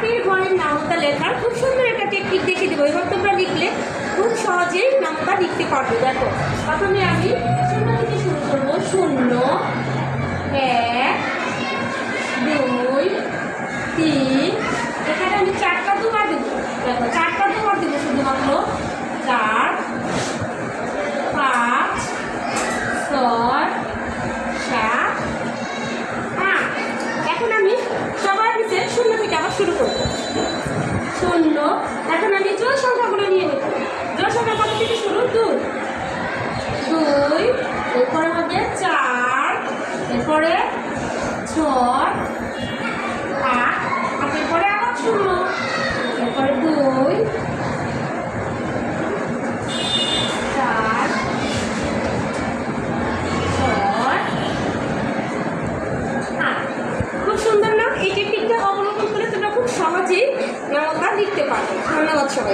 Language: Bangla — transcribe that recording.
মাটির ঘরের নামতা লেখার খুব সুন্দর একটা টেকনিক দেখিয়ে দেবো। এবার তোমরা লিখলে খুব সহজেই নামতা লিখতে পারবে। দেখো, প্রথমে আমি শূন্য থেকে শুরু করবো। 0, 1, 2, 3। এখানে আমি 4টা দুবার দেবো। দেখো, 4টা দুবার দেবো শুধুমাত্র। 4, 5, 6, 7, 8। এখন আমি সবার নিচে 0 থেকে আবার শুরু করব। 0। এখন আমি জোড় সংখ্যাগুলো নিয়ে নেব। জোড় সংখ্যা কত থেকে শুরু? 2, এরপরে হবে 4, এরপরে 6, 8, এরপরে আবার 0, এরপরে 2, 4, 6, 8। খুব সুন্দর না? এই টেকনিকটা অবলম্বন করে তোমরা খুব সহজেই নামতা লিখতে পারবে। ধন্যবাদ সবাই।